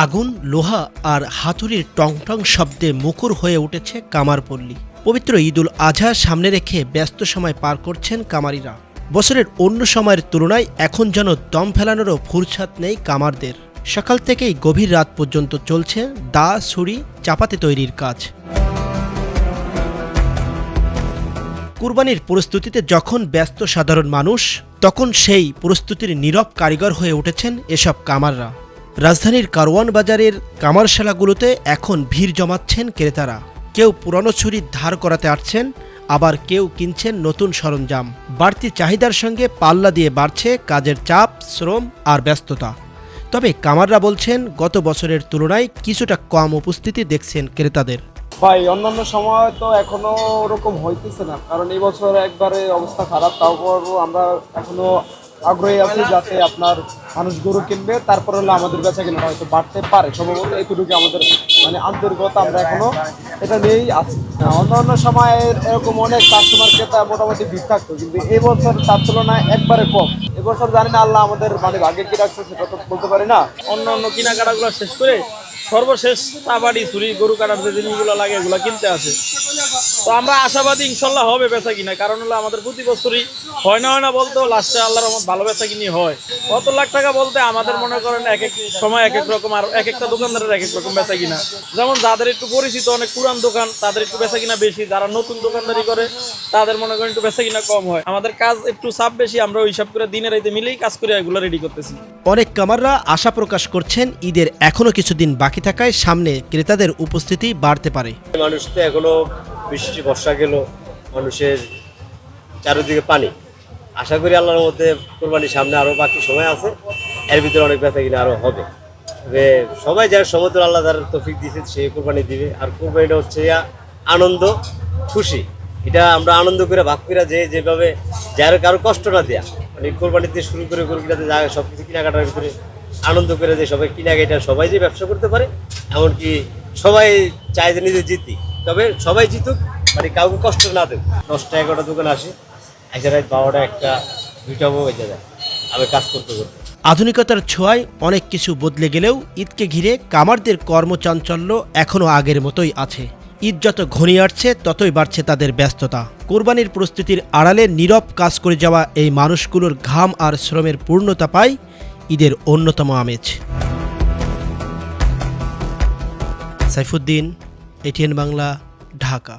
আগুন, লোহা আর হাতুড়ির টংটং শব্দে মুখর হয়ে উঠেছে কামারপল্লী। পবিত্র ঈদুল আজহা সামনে রেখে ব্যস্ত সময় পার করছেন কামারিরা। বছরের অন্য সময়ের তুলনায় এখন যেন দম ফেলানোরও ফুরসাত নেই কামারদের। সকাল থেকেই গভীর রাত পর্যন্ত চলছে দা, ছুরি, চাপাতি তৈরির কাজ। কুরবানির প্রস্তুতিতে যখন ব্যস্ত সাধারণ মানুষ, তখন সেই প্রস্তুতির নীরব কারিগর হয়ে উঠেছেন এসব কামাররা। রাজধানীর কারওয়ান বাজারের কামারশালাগুলোতে এখন ভিড় জমাচ্ছেন ক্রেতারা। কেউ পুরনো ছুরি ধার করাতে আসছেন, আবার কেউ কিনছেন নতুন সরঞ্জাম। বাড়তি চাহিদার সঙ্গে পাল্লা দিয়ে বাড়ছে কাজের চাপ, শ্রম আর ব্যস্ততা। তবে কামাররা বলছেন গত বছরের তুলনায় কিছুটা কম উপস্থিতি দেখছেন ক্রেতাদের। ভাই অন্যান্য সময় তো এখনো ওরকম হইতেছে না, কারণ এই বছর একবারে অবস্থা খারাপ। তারপর আমরা এখনো আগ্রহী আছি যাতে আপনার মানুষ গরু কিনবে, তারপর হলে আমাদের বেচা কেনাটা হয়তো বাড়তে পারে। সম্ভবত এইটুকু আমাদের আন্তরিকতা, আমরা এখনো এটা নিয়েই আছি। অন্যান্য সময় এরকম অনেক কাস্টমার ক্রেতা মোটামুটি ভিড় থাকতো, কিন্তু এই বছর তার তুলনায় একবারে কম। এবছর জানি না আল্লাহ আমাদের ভাগ্যে কি রাখছে সেটা তো বলতে পারি না। অন্য কেনাকাটাগুলো শেষ করে সর্বশেষ তাবাড়ি, ছুরি, গরু কাটার যে জিনিসগুলো লাগে এগুলো কিনতে আসে। তো আমরা আশাবাদী ইনশাল্লাহ হবে বেচা কিনা, কারণ হলো আমাদের প্রতি বছরই হয় না বলতেও লাস্টে আল্লাহর রহমত ভালো বেচা কিনি হয়। কত লাখ টাকা বলতে আমাদের মনে করেন এক এক সময় এক এক রকম, আর এক একটা দোকানদারের এক এক রকম বেচা কিনা। যেমন যাদের একটু পরিচিত অনেক পুরান দোকান, তাদের একটু বেচা কিনা বেশি। যারা নতুন দোকানদারি করে তাদের মনে করেন একটু বেচা কিনা কম হয়। আমাদের কাজ একটু চাপ বেশি, আমরা ওই হিসাব করে দিনে রাইতে মিলেই কাজ করে এগুলো রেডি করতেছি। অনেক কামাররা আশা প্রকাশ করছেন ঈদের এখনো কিছুদিন বাকি থাকায় সামনে ক্রেতাদের উপস্থিতি বাড়তে পারে। মানুষ তো এখনো বৃষ্টি, বর্ষা গেল, মানুষের চারিদিকে পানি। আশা করি আল্লাহর মধ্যে কোরবানির সামনে আরো বাকি সময় আছে, এর ভিতরে অনেক বেচা কিনা আরো হবে। তবে সবাই যার সমুদ্র আল্লাহ তার তৌফিক দিয়েছে সে কোরবানি দিবে। আর কোরবানিটা হচ্ছে আনন্দ, খুশি। এটা আমরা আনন্দ করে ভাগ করে যেভাবে যার কারো কষ্ট না দেয়া, মানে কোরবানিতে শুরু করে গরু কিনাতে যা সব কিছু কেনাকাটার ভিতরে আনন্দ করে যে সবাই কেনাকাটা, সবাই যে ব্যবসা করতে পারে, এমনকি সবাই চায় যে নিজে জিতি। তবে সবাই জিতুক, মানে কাউকে কষ্ট না দেব। 10টা 11টা দোকান আসে, একটা রাত 12টা 1টা 2টা বেজে যায় আমি কাজ করতে করতে। আধুনিকতার ছোঁয়ায় অনেক কিছু বদলে গেলেও ঈদকে ঘিরে কামারদের কর্মচাঞ্চল্য এখনও আগের মতোই আছে। ঈদ যত ঘনিয়ে আসছে ততই বাড়ছে তাদের ব্যস্ততা। কোরবানির প্রস্তুতির আড়ালে নীরব কাজ করে যাওয়া এই মানুষগুলোর ঘাম আর শ্রমের পূর্ণতা পায় ঈদের অন্যতম আমেজ। সাইফুদ্দিন, এটিএন বাংলা, ঢাকা।